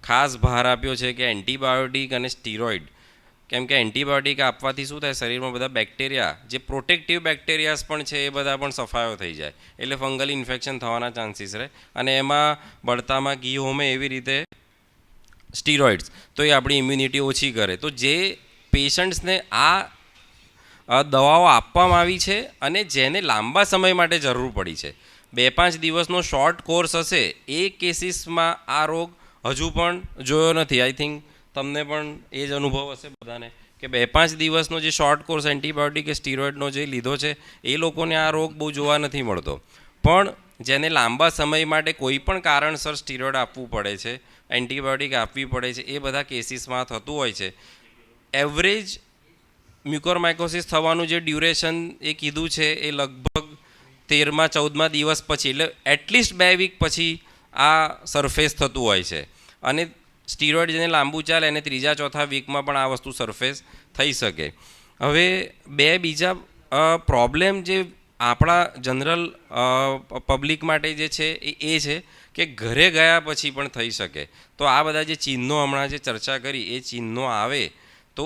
ખાસ ભાર આપ્યો છે કે એન્ટીબાયોટિક અને સ્ટીરોઇડ. કેમ કે એન્ટીબાયોટિક આપવાથી શું થાય, શરીરમાં બધા બેક્ટેરિયા જે પ્રોટેક્ટિવ બેક્ટેરિયાસ પણ છે એ બધા પણ સફાયો થઈ જાય, એટલે ફંગલ ઇન્ફેક્શન થવાના ચાન્સીસ રહે. અને એમાં બળતામાં ઘી હોમે એવી રીતે સ્ટીરોઇડ્સ, તો એ આપણી ઇમ્યુનિટી ઓછી કરે. તો જે પેશન્ટ્સને આ દવાઓ આપવામાં આવી છે અને જેને લાંબા સમય માટે જરૂર પડી છે, 2-5 દિવસનો શોર્ટ કોર્સ હશે, એ કેસીસમાં આ રોગ હજુ પણ જોયો નથી. આઈ થિંક તમને પણ એ જ અનુભવ હશે બધાને કે 2-5 દિવસનો જે શોર્ટ કોર્સ એન્ટીબાયોટિક કે સ્ટીરોઇડનો જે લીધો છે એ લોકોને આ રોગ બહુ જોવા નથી મળતો. પણ જેને લાંબા સમય માટે કોઈ પણ કારણસર સ્ટીરોઇડ આપવું પડે છે, એન્ટીબાયોટિક આપવી પડે છે, એ બધા કેસીસમાં થતું હોય છે. એવરેજ મ્યુકોરમાઇકોસિસ થવાનું જે ડ્યુરેશન એ કીધું છે એ લગભગ 13-14 દિવસ પછી, એટલે એટલીસ્ટ 2 વીક પછી આ સરફેસ થતું હોય છે. અને સ્ટીરોઇડ જેને લાંબુ ચાલે એને 3-4 વીકમાં પણ આ વસ્તુ સરફેસ થઈ શકે. હવે બે બીજા પ્રોબ્લેમ જે આપણા જનરલ પબ્લિક માટે જે છે એ છે કે ઘરે ગયા પછી પણ થઈ શકે. તો આ બધા જે ચિહ્નો હમણાં જે ચર્ચા કરી એ ચિહ્નો આવે તો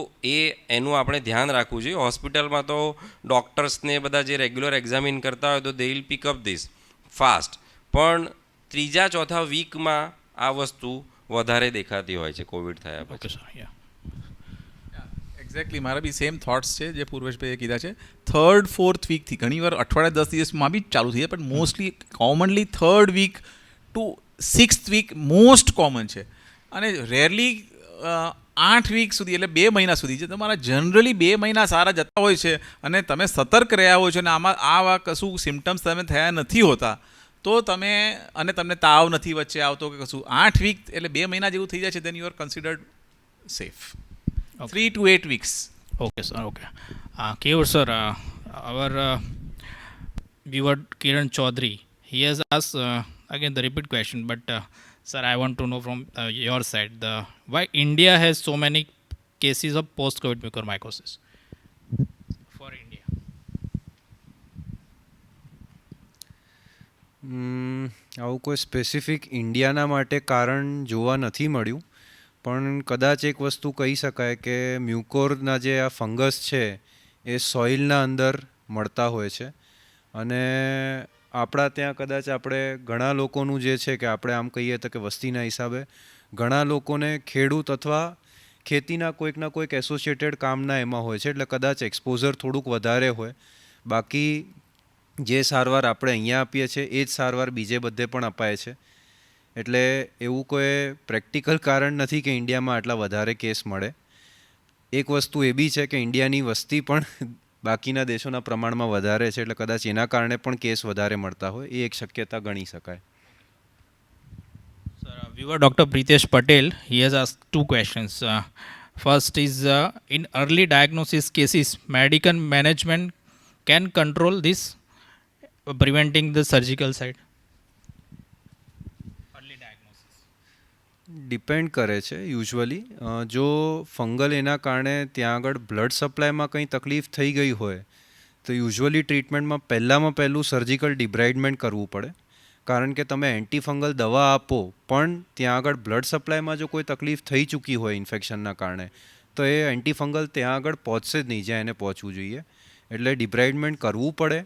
એનું આપણે ધ્યાન રાખવું જોઈએ. હોસ્પિટલમાં તો ડૉક્ટર્સને બધા જે રેગ્યુલર એક્ઝામિન કરતા હોય તો they will pick up this fast, પણ 3-4 વીકમાં આ વસ્તુ વધારે દેખાતી હોય છે કોવિડ થયા ઓકે પછી. સર, યા. એક્ઝેક્ટલી મારા બી સેમ થોટ્સ છે જે પૂર્વેશભાઈએ કીધા છે. 3rd-4th વીકથી, ઘણીવાર અઠવાડિયા 10 દિવસમાં બી ચાલુ થઈ જાય, પણ mostly commonly 3rd week to 6th week most common છે. અને રેરલી 8 વીક સુધી, એટલે 2 મહિના સુધી છે. તમારા જનરલી 2 મહિના સારા જતા હોય છે અને તમે સતર્ક રહ્યા હોય છો અને આવા કશું સિમ્ટમ્સ તમે થયા નથી હોતા, તો તમને તાવ નથી વચ્ચે આવતો કે કશું, 8 વીક એટલે 2 મહિના જેવું થઈ જાય છે, then you are considered safe. 3 to 8 weeks. Okay, sir. Okay. Keyur, sir, our viewer Kiran Chaudhary, he has asked again the repeat question, but sir, I want to know from your side why India has so many cases of post-COVID mucormycosis for India. આવું કોઈ specific ઇન્ડિયાના માટે કારણ જોવા નથી મળ્યું, પણ કદાચ એક વસ્તુ કહી શકાય કે મ્યુકોરના જે આ ફંગસ છે એ સોઇલના અંદર મળતા હોય છે. અને આપણા ત્યાં કદાચ આપણે ઘણા લોકોનું જે છે કે આપણે આમ કહીએ તો કે વસ્તીના હિસાબે ઘણા લોકોને ખેડૂત અથવા ખેતીના કોઈકના કોઈક એસોસિએટેડ કામના એમાં હોય છે, એટલે કદાચ એક્સપોઝર થોડુંક વધારે હોય. બાકી જે સારવાર આપણે અહીંયા આપીએ છીએ એ જ સારવાર બીજે બધે પણ અપાય છે. એટલે એવું કોઈ પ્રેક્ટિકલ કારણ નથી કે ઇન્ડિયામાં આટલા વધારે કેસ મળે. એક વસ્તુ એ બી છે કે ઇન્ડિયાની વસ્તી પણ બાકીના દેશોના પ્રમાણમાં વધારે છે, એટલે કદાચ એના કારણે પણ કેસ વધારે મળતા હોય, એ એક શક્યતા ગણી શકાય. Sir, viewer Dr. Pritesh Patel, he has asked 2 questions. First is in early diagnosis cases, medical management can control this, preventing the surgical side. Early diagnosis. Depend કરે છે. યુઝ્યુઅલી જો ફંગલ એના કારણે ત્યાં આગળ બ્લડ સપ્લાયમાં કંઈ તકલીફ થઈ ગઈ હોય તો યુઝ્યુઅલી ટ્રીટમેન્ટમાં પહેલું સર્જિકલ ડિબ્રાઇડમેન્ટ કરવું પડે. કારણ કે તમે એન્ટીફંગલ દવા આપો પણ ત્યાં આગળ બ્લડ સપ્લાયમાં જો કોઈ તકલીફ થઈ ચૂકી હોય ઇન્ફેક્શનના કારણે તો એ એન્ટીફંગલ ત્યાં આગળ પહોંચશે જ નહીં જ્યાં એને પહોંચવું જોઈએ. એટલે ડિબ્રાઇડમેન્ટ કરવું પડે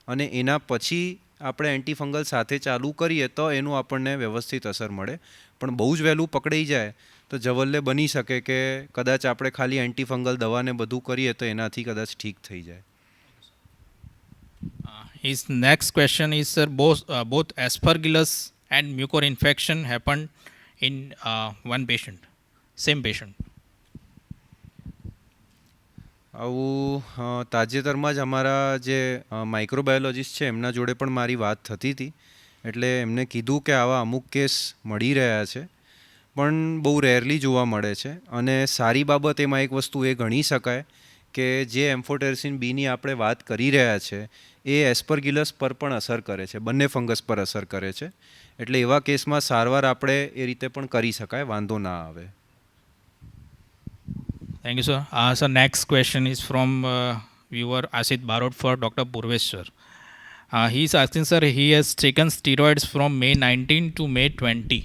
અને એના પછી આપણે એન્ટીફંગલ સાથે ચાલુ કરીએ તો એનું આપણને વ્યવસ્થિત અસર મળે. પણ બહુ જ વહેલું પકડાઈ જાય તો જવલ્લે બની શકે કે કદાચ આપણે ખાલી એન્ટીફંગલ દવાને બધું કરીએ તો એનાથી કદાચ ઠીક થઈ જાય. His next question is, sir, both aspergillus and mucor infection happened in one patient, same patient. આવું તાજેતરમાં જ અમારા જે માઇક્રોબાયોલોજીસ્ટ છે એમના જોડે પણ મારી વાત થતી હતી, એટલે એમને કીધું કે આવા અમુક કેસ મળી રહ્યા છે પણ બહુ રેરલી જોવા મળે છે. અને સારી બાબત એમાં એક વસ્તુ એ ગણી શકાય કે જે એમ્ફોટેરસિન બીની આપણે વાત કરી રહ્યા છે એ એસ્પરગિલસ પર પણ અસર કરે છે, બંને ફંગસ પર અસર કરે છે. એટલે એવા કેસમાં સારવાર આપણે એ રીતે પણ કરી શકાય, વાંધો ના આવે. Thank you, sir. Sir, next question is from viewer Asit Barot for Dr. Purvesh, sir. He is asking, sir, he has taken steroids from May 19 to May 20,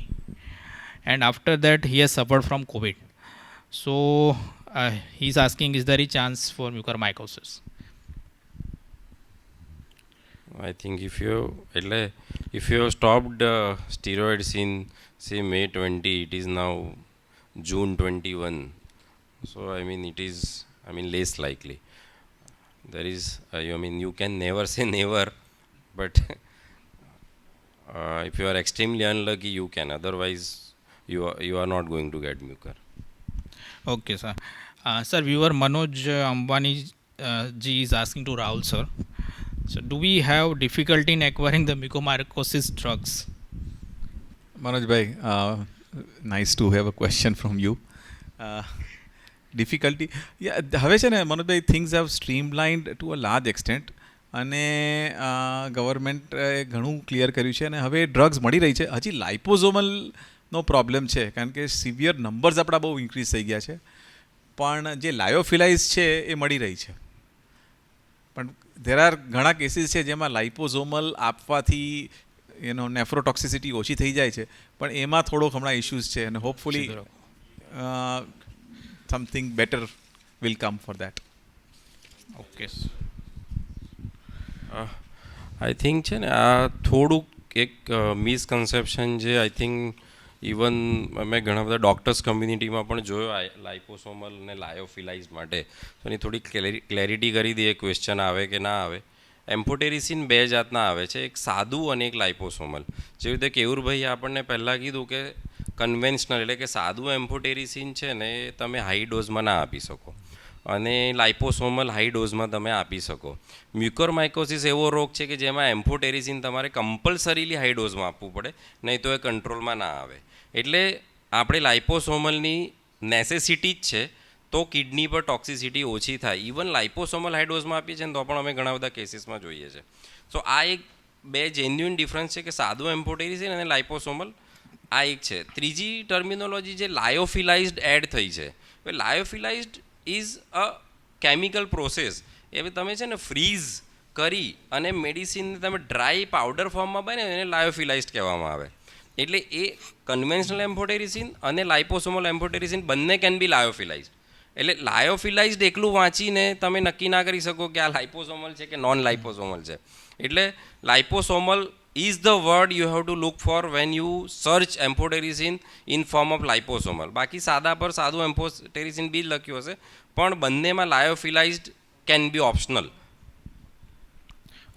and after that he has suffered from COVID. So he is asking, is there a chance for mucormycosis? I think if you have stopped steroids in say May 20, it is now June 21. So it is less likely. There is you can never say never, but if you are extremely unlucky you can, otherwise you are not going to get mucor. Okay, sir. Sir, viewer Manoj Ambani ji is asking to Rahul, sir. So, do we have difficulty in acquiring the mucormycosis drugs? Manojbhai, nice to have a question from you. Difficulty હવે છે ને મનોજભાઈ things have streamlined to a large extent અને ગવર્મેન્ટે ઘણું clear કર્યું છે અને હવે ડ્રગ્સ મળી રહી છે. હજી લાઇપોઝોમલનો પ્રોબ્લેમ છે કારણ કે સિવિયર નંબર્સ આપણા બહુ ઇન્ક્રીઝ થઈ ગયા છે, પણ જે લાયોફિલાઇઝ છે એ મળી રહી છે. પણ ધેર આર ઘણા કેસીસ છે જેમાં લાઇપોઝોમલ આપવાથી નેફ્રોટોક્સિસિટી ઓછી થઈ જાય છે, પણ એમાં થોડોક હમણાં ઇશ્યુઝ છે અને hopefully something better will come for that. Okay. I think છે ને આ થોડુંક એક મિસકન્સેપ્શન જે આઈ થિંક ઇવન મેં ઘણા બધા ડૉક્ટર્સ કમ્યુનિટીમાં પણ જોયો લાઇપોસોમલ અને લાયોફિલાઇઝ માટે, તો એની થોડી ક્લેરિટી કરી દઈએ, ક્વેશ્ચન આવે કે ના આવે. એમ્ફોટેરિસિન બે જાતના આવે છે, એક સાદું અને એક લાઇપોસોમલ. જેવી રીતે કેયુરભાઈએ આપણને પહેલાં કીધું કે કન્વેન્શનલ એટલે કે સાદું એમ્ફોટેરિસિન છે ને એ તમે હાઈ ડોઝમાં ના આપી શકો અને લાઇપોસોમલ હાઈ ડોઝમાં તમે આપી શકો. મ્યુકોરમાઇકોસિસ એવો રોગ છે કે જેમાં એમ્ફોટેરિસિન તમારે કમ્પલસરીલી હાઈ ડોઝમાં આપવું પડે, નહીં તો એ કંટ્રોલમાં ના આવે. એટલે આપણે લાઇપોસોમલની નેસેસિટી જ છે તો કિડની પર ટોક્સિસિટી ઓછી થાય. ઇવન લાઇપોસોમલ હાઈ ડોઝમાં આપીએ છીએ ને તો પણ અમે ઘણા બધા કેસીસમાં જોઈએ છે. સો આ એક બે જેન્યુઇન ડિફરન્સ છે કે સાદું એમ્ફોટેરિસિન અને લાઇપોસોમલ આ એક છે. ત્રીજી ટર્મિનોલોજી જે લાયોફિલાઇઝડ એડ થઈ છે, લાયોફિલાઇઝડ ઇઝ અ કેમિકલ પ્રોસેસ. એ તમે છે ને ફ્રીઝ કરી અને મેડિસિનને તમે ડ્રાય પાવડર ફોર્મમાં બને એને લાયોફિલાઇઝડ કહેવામાં આવે. એટલે એ કન્વેન્શનલ એમ્ફોટેરિસિન અને લાઇપોસોમલ એમ્ફોટેરિસિન બંને કેન બી લાયોફિલાઇઝડ. એટલે લાયોફિલાઇઝડ એકલું વાંચીને તમે નક્કી ના કરી શકો કે આ લાઇપોસોમલ છે કે નોન લાઇપોસોમલ છે. એટલે લાઇપોસોમલ is the word you have to look for when you search amphotericin in form of liposomal. બાકી સાદા પર સાદું એમ્ફોટેરિસિન બી લખ્યું હશે, પણ બંનેમાં lyophilised can be optional.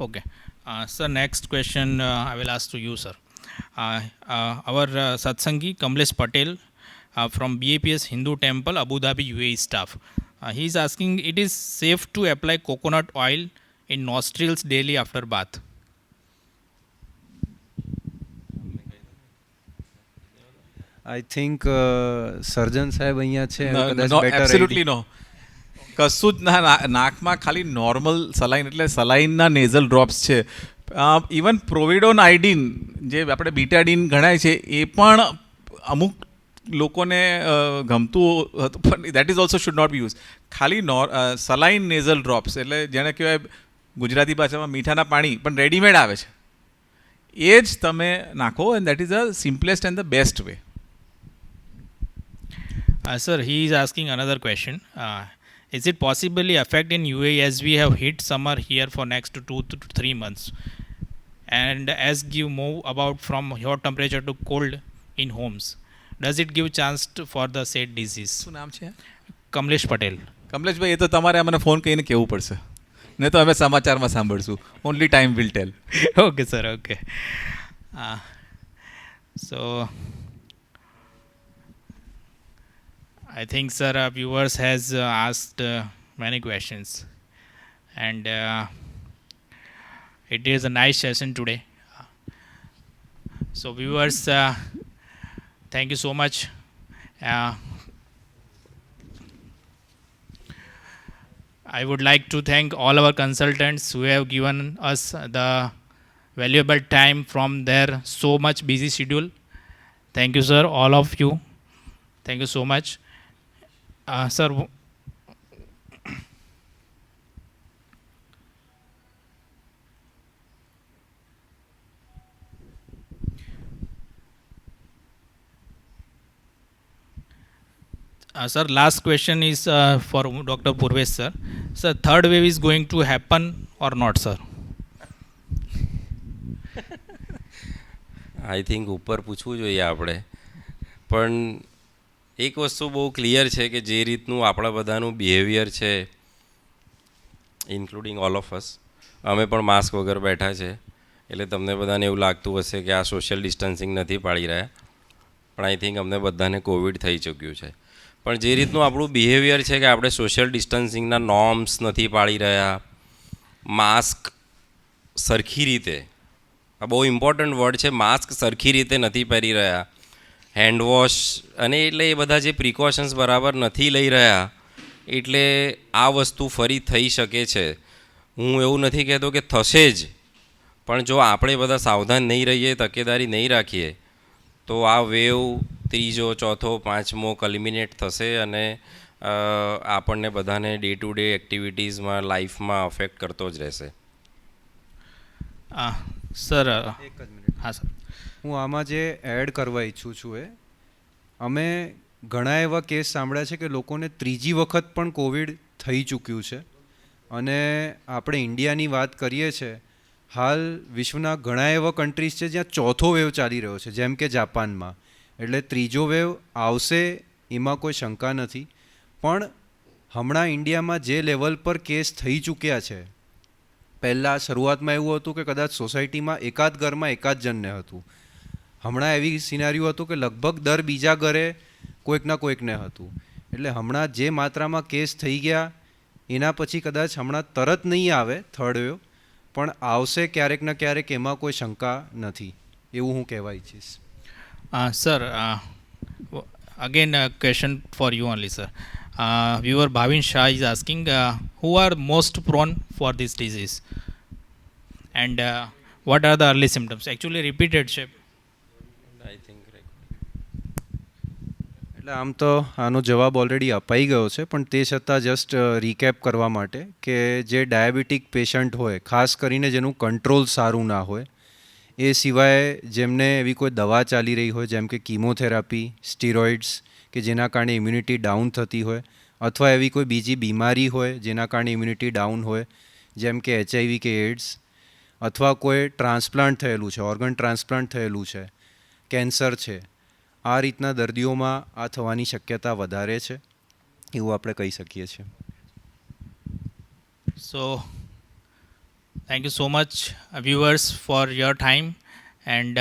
Okay. Sir, next question I will ask to you, sir. Our Satsangi Kamlesh Patel from BAPS Hindu Temple, Abu Dhabi, UAE staff. He is asking, it is safe to apply coconut oil in nostrils daily after bath? I think surgeon સાહેબ અહીંયા છે, absolutely નો. કશું જ ના, નાકમાં ખાલી normal saline એટલે સલાઈનના nasal drops છે. Even પ્રોવિડોન આઇડીન જે આપણે બીટાડીન ગણાય છે એ પણ અમુક લોકોને ગમતું હતું, પણ that is also should not be use. ખાલી સલાઈન નેઝલ ડ્રોપ્સ એટલે જેને કહેવાય ગુજરાતી ભાષામાં મીઠાના પાણી, પણ રેડીમેડ આવે છે, એ જ તમે નાખો and that is a simplest and the best way. Sir, he is asking another question. Is it possibly affect in UAE as we have hit summer here for next 2 to 3 months, and as give move about from hot temperature to cold in homes, does it give chance for the said disease? શું નામ છે? Kamlesh Patel. કમલેશભાઈ, એ તો તમારે અમને phone કરીને કહેવું પડશે, નહીં તો અમે સમાચારમાં સાંભળશું. Only time will tell. Okay, sir. Okay. So I think, sir, our viewers has asked many questions, and it is a nice session today. So viewers, thank you so much. I would like to thank all our consultants who have given us the valuable time from their so much busy schedule. Thank you, sir, all of you. Thank you so much. Sir, sir, last question is for Dr. Purvesh, sir. Sir, third wave is going to happen or not, sir? I think ઉપર પૂછવું જોઈએ આપણે, પણ એક વસ્તુ બહુ clear છે કે જે રીતનું આપણા બધાનું બિહેવિયર છે, ઇન્ક્લુડિંગ ઓલ ઓફ અસ, અમે પણ માસ્ક વગર બેઠા છે, એટલે તમને બધાને એવું લાગતું હશે કે આ સોશિયલ ડિસ્ટન્સિંગ નથી પાળી રહ્યા, પણ આઈ થિંક અમને બધાને કોવિડ થઈ ચૂક્યું છે. પણ જે રીતનું આપણું બિહેવિયર છે કે આપણે સોશિયલ ડિસ્ટન્સિંગના નોર્મ્સ નથી પાળી રહ્યા, માસ્ક સરખી રીતે, આ બહુ ઇમ્પોર્ટન્ટ વર્ડ છે, માસ્ક સરખી રીતે નથી પહેરી રહ્યા, હેન્ડવોશ અને એટલે એ બધા જે પ્રિકોશન્સ બરાબર નથી લઈ રહ્યા, એટલે આ વસ્તુ ફરી થઈ શકે છે. હું એવું નથી કહેતો કે થશે જ, પણ જો આપણે બધા સાવધાન નહીં રહીએ, તકેદારી નહીં રાખીએ, તો આ વેવ ત્રીજો, ચોથો, પાંચમો કલ્મિનેટ થશે અને આપણને બધાને ડે ટુ ડે એક્ટિવિટીઝમાં, લાઈફમાં અફેક્ટ કરતો જ રહેશે. સર એક જ મિનિટ, હા સર. હું આમાં જે એડ કરવા ઈચ્છું છું અમે ઘણા એવા કેસ સાંભળ્યા છે કે લોકોને ત્રીજી વખત પણ કોવિડ થઈ ચૂક્યું છે. અને આપણે ઇન્ડિયાની વાત કરીએ છીએ, હાલ વિશ્વના ઘણા એવા કન્ટ્રીઝ છે જ્યાં ચોથો વેવ ચાલી રહ્યો છે, જેમ કે જાપાનમાં. એટલે ત્રીજો વેવ આવશે એમાં કોઈ શંકા નથી. પણ હમણાં ઇન્ડિયામાં જે લેવલ પર કેસ થઈ ચૂક્યા છે, પહેલાં શરૂઆતમાં એવું હતું કે કદાચ સોસાયટીમાં એકાદ ઘરમાં એકાદ જણને હતું. હમણાં એવી સિનારીઓ હતું કે લગભગ દર બીજા ઘરે કોઈકના કોઈકને હતું. એટલે હમણાં જે માત્રામાં કેસ થઈ ગયા એના પછી કદાચ હમણાં તરત નહીં આવે થર્ડ વેવ, પણ આવશે ક્યારેક ને ક્યારેક, એમાં કોઈ શંકા નથી, એવું હું કહેવા ઈચ્છીશ. Sir, again a question for you only, sir. Viewer Bhavin Shah is asking, who are most prone for this disease, and what are the early symptoms? Actually, repeated shape. એટલે આમ તો આનો જવાબ ઓલરેડી અપાઈ ગયો છે, પણ તે છતાં જસ્ટ રીકેપ કરવા માટે કે જે ડાયાબિટીક પેશન્ટ હોય, ખાસ કરીને જેનું કંટ્રોલ સારું ના હોય, એ સિવાય જેમને એવી કોઈ દવા ચાલી રહી હોય, જેમ કે કીમોથેરાપી, સ્ટીરોઇડ્સ, કે જેના કારણે ઇમ્યુનિટી ડાઉન થતી હોય, અથવા એવી કોઈ બીજી બીમારી હોય જેના કારણે ઇમ્યુનિટી ડાઉન હોય, જેમ કે HIV કે એડ્સ, અથવા કોઈ ટ્રાન્સપ્લાન્ટ થયેલું છે, ઓર્ગન ટ્રાન્સપ્લાન્ટ થયેલું છે, કેન્સર છે, આ રીતના દર્દીઓમાં આ થવાની શક્યતા વધારે છે, એવું આપણે કહી શકીએ છીએ. So, thank you so much, viewers, for your time, and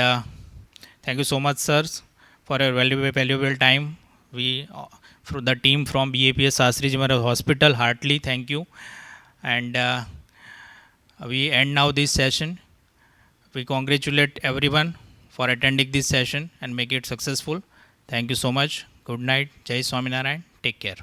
thank you so much, sirs, for your valuable time. We, from the team from BAPS Shastriji Maharaj Hospital, heartily thank you. And we end now this session. We congratulate everyone for attending this session and make it successful. Thank you so much. Good night. Jai Swaminarayan. Take care.